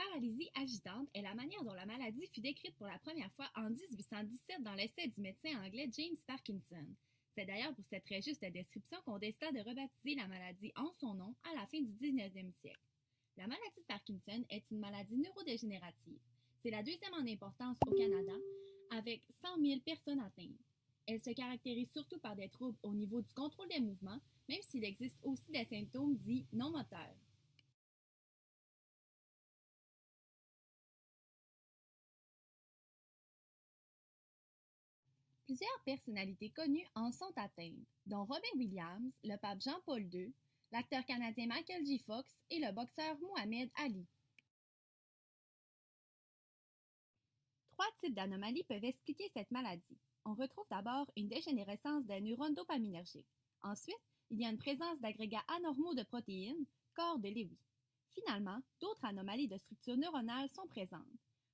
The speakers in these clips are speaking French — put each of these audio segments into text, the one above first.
paralysie agitante est la manière dont la maladie fut décrite pour la première fois en 1817 dans l'essai du médecin anglais James Parkinson. C'est d'ailleurs pour cette très juste description qu'on décida de rebaptiser la maladie en son nom à la fin du 19e siècle. La maladie de Parkinson est une maladie neurodégénérative. C'est la deuxième en importance au Canada, avec 100 000 personnes atteintes. Elle se caractérise surtout par des troubles au niveau du contrôle des mouvements, même s'il existe aussi des symptômes dits non moteurs. Plusieurs personnalités connues en sont atteintes, dont Robin Williams, le pape Jean-Paul II, l'acteur canadien Michael J. Fox et le boxeur Muhammad Ali. Trois types d'anomalies peuvent expliquer cette maladie. On retrouve d'abord une dégénérescence des neurones dopaminergiques. Ensuite, il y a une présence d'agrégats anormaux de protéines, corps de Lewy. Finalement, d'autres anomalies de structure neuronale sont présentes.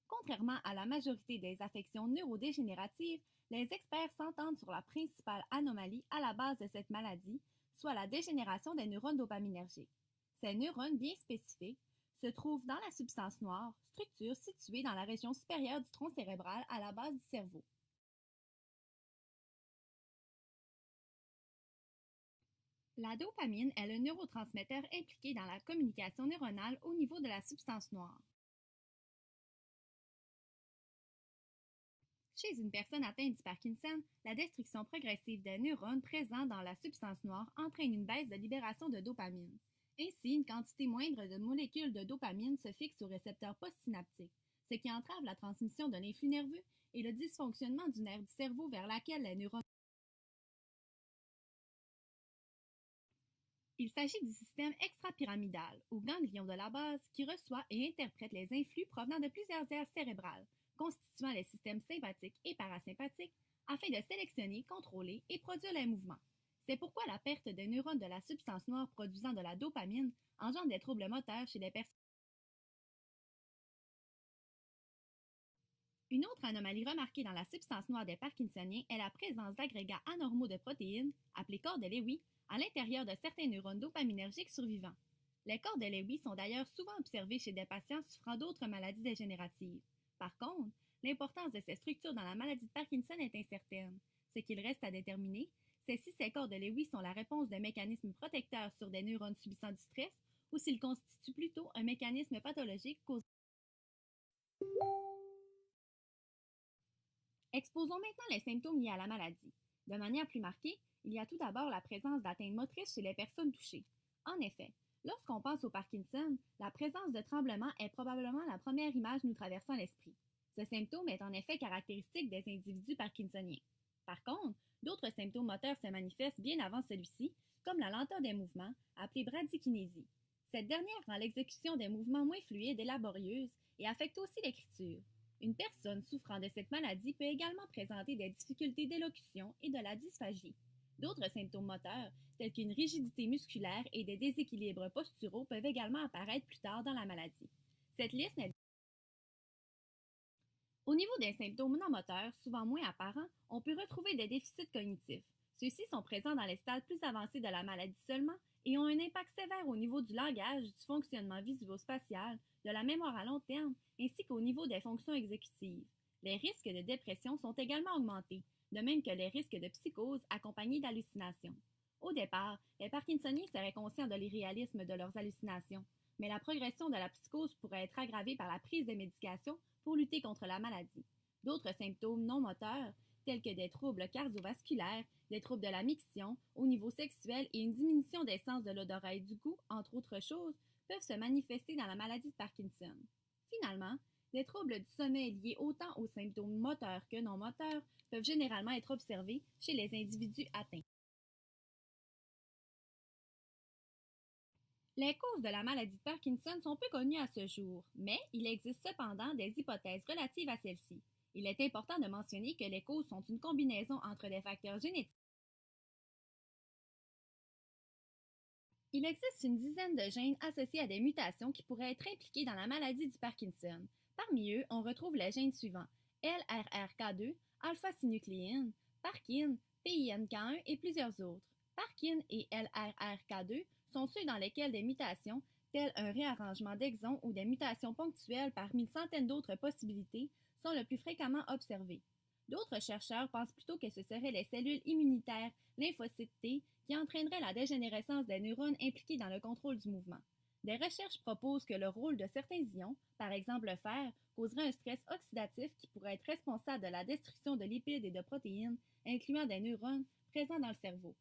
Contrairement à la majorité des affections neurodégénératives, les experts s'entendent sur la principale anomalie à la base de cette maladie, soit la dégénération des neurones dopaminergiques. Ces neurones bien spécifiques se trouvent dans la substance noire, structure située dans la région supérieure du tronc cérébral à la base du cerveau. La dopamine est le neurotransmetteur impliqué dans la communication neuronale au niveau de la substance noire. Chez une personne atteinte du Parkinson, la destruction progressive des neurones présents dans la substance noire entraîne une baisse de libération de dopamine. Ainsi, une quantité moindre de molécules de dopamine se fixe au récepteur postsynaptique, ce qui entrave la transmission de l'influx nerveux et le dysfonctionnement du nerf du cerveau vers laquelle les neurones. Il s'agit du système extrapyramidal, ou ganglion de la base, qui reçoit et interprète les influx provenant de plusieurs aires cérébrales, constituant les systèmes sympathiques et parasympathiques, afin de sélectionner, contrôler et produire les mouvements. C'est pourquoi la perte des neurones de la substance noire produisant de la dopamine engendre des troubles moteurs chez les personnes. Une autre anomalie remarquée dans la substance noire des Parkinsoniens est la présence d'agrégats anormaux de protéines, appelés corps de Lewy, à l'intérieur de certains neurones dopaminergiques survivants. Les corps de Lewy sont d'ailleurs souvent observés chez des patients souffrant d'autres maladies dégénératives. Par contre, l'importance de ces structures dans la maladie de Parkinson est incertaine. Ce qu'il reste à déterminer, c'est si ces corps de Lewy sont la réponse d'un mécanisme protecteur sur des neurones subissant du stress ou s'ils constituent plutôt un mécanisme pathologique causé. Exposons maintenant les symptômes liés à la maladie. De manière plus marquée, il y a tout d'abord la présence d'atteintes motrices chez les personnes touchées. En effet, lorsqu'on pense au Parkinson, la présence de tremblements est probablement la première image nous traversant l'esprit. Ce symptôme est en effet caractéristique des individus parkinsoniens. Par contre, d'autres symptômes moteurs se manifestent bien avant celui-ci, comme la lenteur des mouvements, appelée bradykinésie. Cette dernière rend l'exécution des mouvements moins fluide et laborieuse et affecte aussi l'écriture. Une personne souffrant de cette maladie peut également présenter des difficultés d'élocution et de la dysphagie. D'autres symptômes moteurs, tels qu'une rigidité musculaire et des déséquilibres posturaux, peuvent également apparaître plus tard dans la maladie. Cette liste n'est. Au niveau des symptômes non moteurs, souvent moins apparents, on peut retrouver des déficits cognitifs. Ceux-ci sont présents dans les stades plus avancés de la maladie seulement et ont un impact sévère au niveau du langage, du fonctionnement visuo-spatial, de la mémoire à long terme, ainsi qu'au niveau des fonctions exécutives. Les risques de dépression sont également augmentés, de même que les risques de psychose accompagnés d'hallucinations. Au départ, les Parkinsoniens seraient conscients de l'irréalisme de leurs hallucinations, mais la progression de la psychose pourrait être aggravée par la prise de médications pour lutter contre la maladie. D'autres symptômes non moteurs, tels que des troubles cardiovasculaires, des troubles de la miction au niveau sexuel et une diminution des sens de l'odorat et du goût, entre autres choses, peuvent se manifester dans la maladie de Parkinson. Finalement, des troubles du sommeil liés autant aux symptômes moteurs que non moteurs peuvent généralement être observés chez les individus atteints. Les causes de la maladie de Parkinson sont peu connues à ce jour, mais il existe cependant des hypothèses relatives à celle-ci. Il est important de mentionner que les causes sont une combinaison entre des facteurs génétiques. Il existe une dizaine de gènes associés à des mutations qui pourraient être impliquées dans la maladie du Parkinson. Parmi eux, on retrouve les gènes suivants: LRRK2, alpha-synucléine, Parkin, PINK1 et plusieurs autres. Parkin et LRRK2 sont ceux dans lesquels des mutations, telles un réarrangement d'exons ou des mutations ponctuelles parmi une centaine d'autres possibilités, sont le plus fréquemment observées. D'autres chercheurs pensent plutôt que ce seraient les cellules immunitaires lymphocytes T qui entraîneraient la dégénérescence des neurones impliqués dans le contrôle du mouvement. Des recherches proposent que le rôle de certains ions, par exemple le fer, causerait un stress oxydatif qui pourrait être responsable de la destruction de lipides et de protéines, incluant des neurones présents dans le cerveau.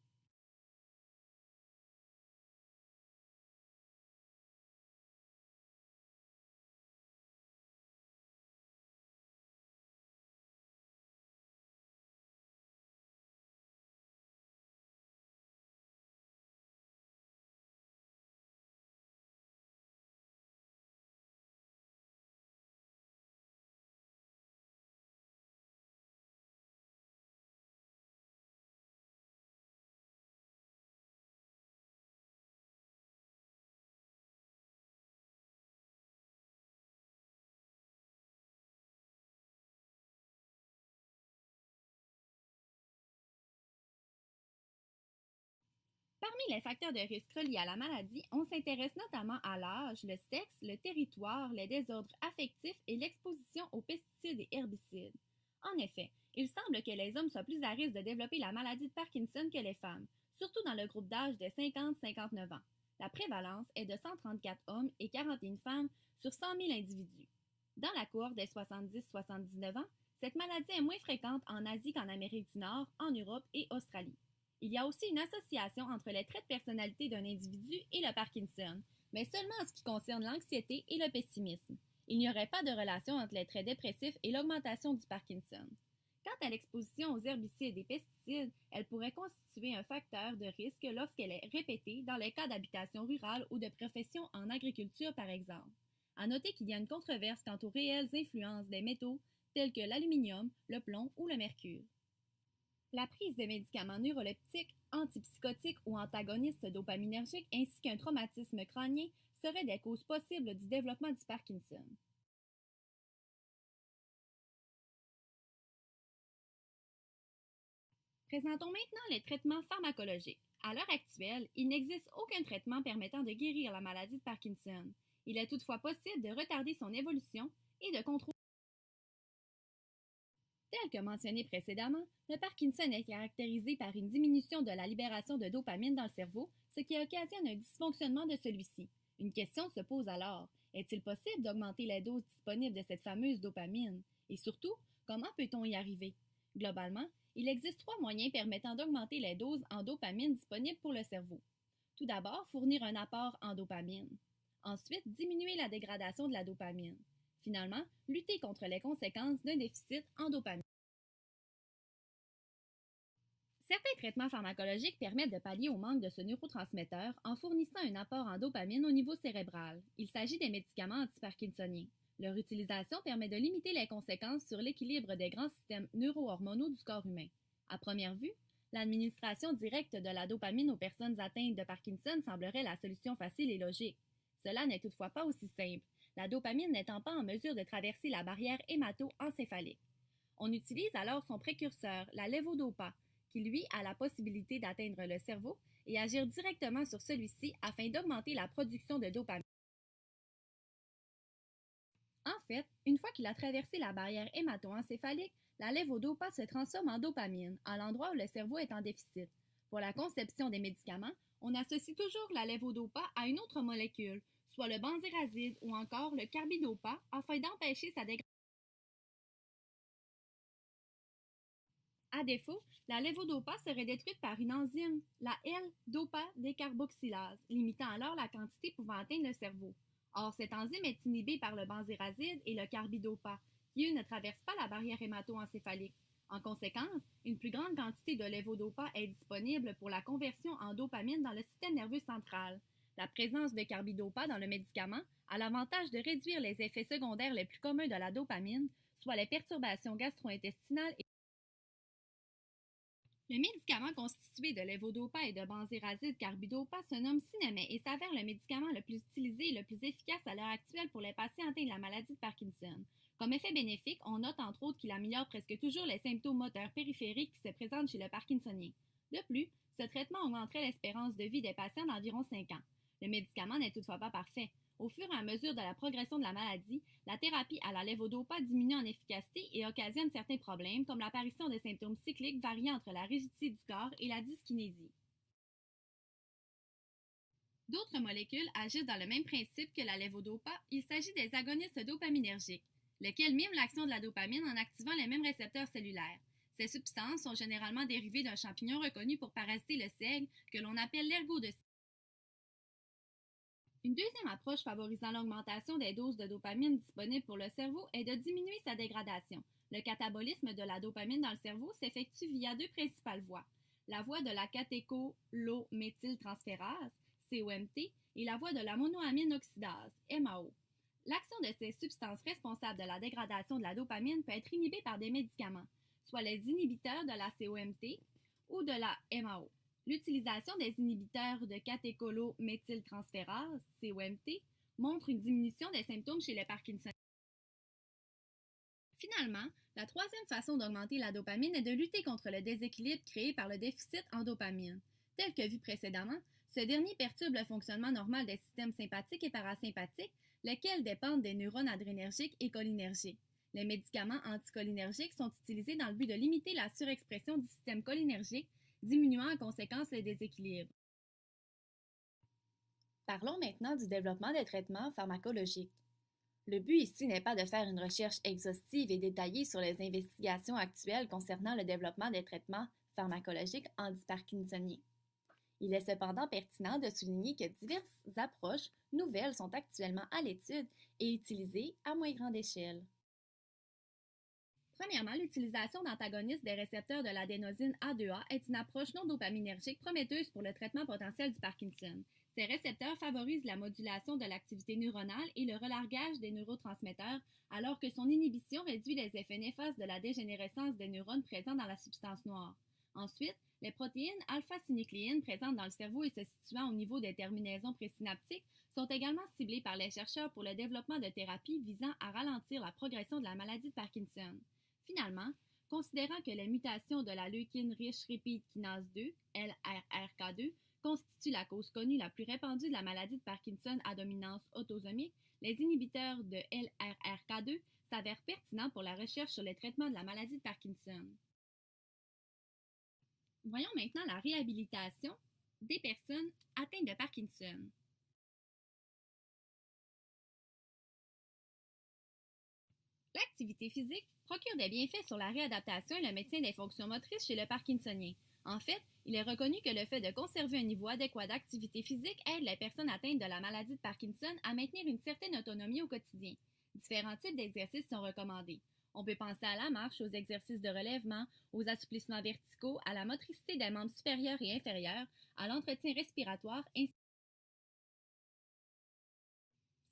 Parmi les facteurs de risque reliés à la maladie, on s'intéresse notamment à l'âge, le sexe, le territoire, les désordres affectifs et l'exposition aux pesticides et herbicides. En effet, il semble que les hommes soient plus à risque de développer la maladie de Parkinson que les femmes, surtout dans le groupe d'âge de 50-59 ans. La prévalence est de 134 hommes et 41 femmes sur 100 000 individus. Dans la cour des 70-79 ans, cette maladie est moins fréquente en Asie qu'en Amérique du Nord, en Europe et Australie. Il y a aussi une association entre les traits de personnalité d'un individu et le Parkinson, mais seulement en ce qui concerne l'anxiété et le pessimisme. Il n'y aurait pas de relation entre les traits dépressifs et l'augmentation du Parkinson. Quant à l'exposition aux herbicides et pesticides, elle pourrait constituer un facteur de risque lorsqu'elle est répétée dans les cas d'habitation rurale ou de profession en agriculture par exemple. À noter qu'il y a une controverse quant aux réelles influences des métaux tels que l'aluminium, le plomb ou le mercure. La prise de médicaments neuroleptiques, antipsychotiques ou antagonistes dopaminergiques ainsi qu'un traumatisme crânien seraient des causes possibles du développement du Parkinson. Présentons maintenant les traitements pharmacologiques. À l'heure actuelle, il n'existe aucun traitement permettant de guérir la maladie de Parkinson. Il est toutefois possible de retarder son évolution et de contrôler. Tel que mentionné précédemment, le Parkinson est caractérisé par une diminution de la libération de dopamine dans le cerveau, ce qui occasionne un dysfonctionnement de celui-ci. Une question se pose alors, est-il possible d'augmenter les doses disponibles de cette fameuse dopamine? Et surtout, comment peut-on y arriver? Globalement, il existe trois moyens permettant d'augmenter les doses en dopamine disponibles pour le cerveau. Tout d'abord, fournir un apport en dopamine. Ensuite, diminuer la dégradation de la dopamine. Finalement, lutter contre les conséquences d'un déficit en dopamine. Certains traitements pharmacologiques permettent de pallier au manque de ce neurotransmetteur en fournissant un apport en dopamine au niveau cérébral. Il s'agit des médicaments antiparkinsoniens. Leur utilisation permet de limiter les conséquences sur l'équilibre des grands systèmes neurohormonaux du corps humain. À première vue, l'administration directe de la dopamine aux personnes atteintes de Parkinson semblerait la solution facile et logique. Cela n'est toutefois pas aussi simple, la dopamine n'étant pas en mesure de traverser la barrière hémato-encéphalique. On utilise alors son précurseur, la levodopa, qui lui a la possibilité d'atteindre le cerveau et agir directement sur celui-ci afin d'augmenter la production de dopamine. En fait, une fois qu'il a traversé la barrière hémato-encéphalique, la levodopa se transforme en dopamine, à l'endroit où le cerveau est en déficit. Pour la conception des médicaments, on associe toujours la levodopa à une autre molécule, soit le benzérazide ou encore le carbidopa, afin d'empêcher sa dégradation. À défaut, la levodopa serait détruite par une enzyme, la L-dopa-décarboxylase, limitant alors la quantité pouvant atteindre le cerveau. Or, cette enzyme est inhibée par le benzérazide et le carbidopa, qui eux ne traversent pas la barrière hémato-encéphalique. En conséquence, une plus grande quantité de levodopa est disponible pour la conversion en dopamine dans le système nerveux central. La présence de carbidopa dans le médicament a l'avantage de réduire les effets secondaires les plus communs de la dopamine, soit les perturbations gastro-intestinales et Le médicament constitué de lévodopa et de benzérazide carbidopa se nomme Sinemet et s'avère le médicament le plus utilisé et le plus efficace à l'heure actuelle pour les patients atteints de la maladie de Parkinson. Comme effet bénéfique, on note entre autres qu'il améliore presque toujours les symptômes moteurs périphériques qui se présentent chez le parkinsonien. De plus, ce traitement augmenterait l'espérance de vie des patients d'environ 5 ans. Le médicament n'est toutefois pas parfait. Au fur et à mesure de la progression de la maladie, la thérapie à la lévodopa diminue en efficacité et occasionne certains problèmes, comme l'apparition de symptômes cycliques variant entre la rigidité du corps et la dyskinésie. D'autres molécules agissent dans le même principe que la lévodopa. Il s'agit des agonistes dopaminergiques, lesquels miment l'action de la dopamine en activant les mêmes récepteurs cellulaires. Ces substances sont généralement dérivées d'un champignon reconnu pour parasiter le seigle, que l'on appelle l'ergodocine. Une deuxième approche favorisant l'augmentation des doses de dopamine disponibles pour le cerveau est de diminuer sa dégradation. Le catabolisme de la dopamine dans le cerveau s'effectue via deux principales voies. La voie de la catécholométhyltransférase, COMT, et la voie de la monoamine oxydase, MAO. L'action de ces substances responsables de la dégradation de la dopamine peut être inhibée par des médicaments, soit les inhibiteurs de la COMT ou de la MAO. L'utilisation des inhibiteurs de catécholométhyltransférase, COMT, montre une diminution des symptômes chez les Parkinsoniens. Finalement, la troisième façon d'augmenter la dopamine est de lutter contre le déséquilibre créé par le déficit en dopamine. Tel que vu précédemment, ce dernier perturbe le fonctionnement normal des systèmes sympathiques et parasympathiques, lesquels dépendent des neurones adrénergiques et cholinergiques. Les médicaments anticholinergiques sont utilisés dans le but de limiter la surexpression du système cholinergique, diminuant en conséquence le déséquilibre. Parlons maintenant du développement des traitements pharmacologiques. Le but ici n'est pas de faire une recherche exhaustive et détaillée sur les investigations actuelles concernant le développement des traitements pharmacologiques anti-parkinsoniens. Il est cependant pertinent de souligner que diverses approches nouvelles sont actuellement à l'étude et utilisées à moins grande échelle. Premièrement, l'utilisation d'antagonistes des récepteurs de l'adénosine A2A est une approche non dopaminergique prometteuse pour le traitement potentiel du Parkinson. Ces récepteurs favorisent la modulation de l'activité neuronale et le relargage des neurotransmetteurs, alors que son inhibition réduit les effets néfastes de la dégénérescence des neurones présents dans la substance noire. Ensuite, les protéines alpha-synucléines présentes dans le cerveau et se situant au niveau des terminaisons présynaptiques sont également ciblées par les chercheurs pour le développement de thérapies visant à ralentir la progression de la maladie de Parkinson. Finalement, considérant que les mutations de la leucine riche repeat kinase 2, LRRK2, constituent la cause connue la plus répandue de la maladie de Parkinson à dominance autosomique, les inhibiteurs de LRRK2 s'avèrent pertinents pour la recherche sur les traitements de la maladie de Parkinson. Voyons maintenant la réhabilitation des personnes atteintes de Parkinson. L'activité physique procure des bienfaits sur la réadaptation et le maintien des fonctions motrices chez le parkinsonien. En fait, il est reconnu que le fait de conserver un niveau adéquat d'activité physique aide les personnes atteintes de la maladie de Parkinson à maintenir une certaine autonomie au quotidien. Différents types d'exercices sont recommandés. On peut penser à la marche, aux exercices de relèvement, aux assouplissements verticaux, à la motricité des membres supérieurs et inférieurs, à l'entretien respiratoire, ainsi.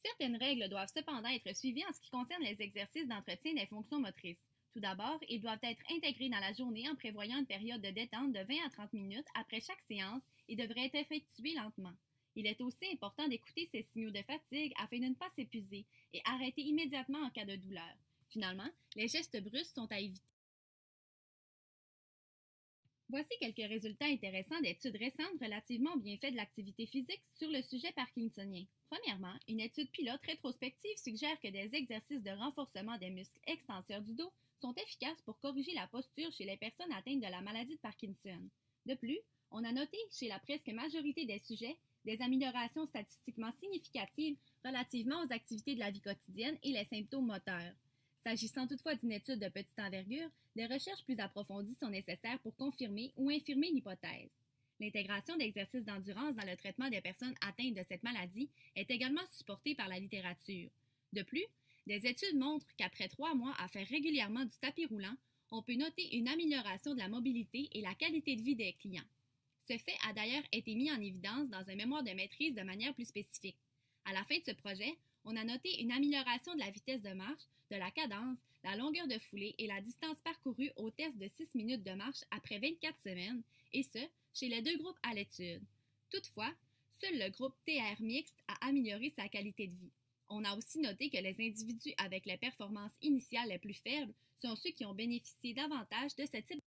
Certaines règles doivent cependant être suivies en ce qui concerne les exercices d'entretien des fonctions motrices. Tout d'abord, ils doivent être intégrés dans la journée en prévoyant une période de détente de 20 à 30 minutes après chaque séance et devraient être effectués lentement. Il est aussi important d'écouter ces signaux de fatigue afin de ne pas s'épuiser et arrêter immédiatement en cas de douleur. Finalement, les gestes brusques sont à éviter. Voici quelques résultats intéressants d'études récentes relativement aux bienfaits de l'activité physique sur le sujet parkinsonien. Premièrement, une étude pilote rétrospective suggère que des exercices de renforcement des muscles extenseurs du dos sont efficaces pour corriger la posture chez les personnes atteintes de la maladie de Parkinson. De plus, on a noté chez la presque majorité des sujets des améliorations statistiquement significatives relativement aux activités de la vie quotidienne et les symptômes moteurs. S'agissant toutefois d'une étude de petite envergure, des recherches plus approfondies sont nécessaires pour confirmer ou infirmer l'hypothèse. L'intégration d'exercices d'endurance dans le traitement des personnes atteintes de cette maladie est également supportée par la littérature. De plus, des études montrent qu'après 3 mois à faire régulièrement du tapis roulant, on peut noter une amélioration de la mobilité et la qualité de vie des clients. Ce fait a d'ailleurs été mis en évidence dans un mémoire de maîtrise de manière plus spécifique. À la fin de ce projet, On a noté une amélioration de la vitesse de marche, de la cadence, la longueur de foulée et la distance parcourue au test de 6 minutes de marche après 24 semaines, et ce, chez les deux groupes à l'étude. Toutefois, seul le groupe TR mixte a amélioré sa qualité de vie. On a aussi noté que les individus avec les performances initiales les plus faibles sont ceux qui ont bénéficié davantage de ce type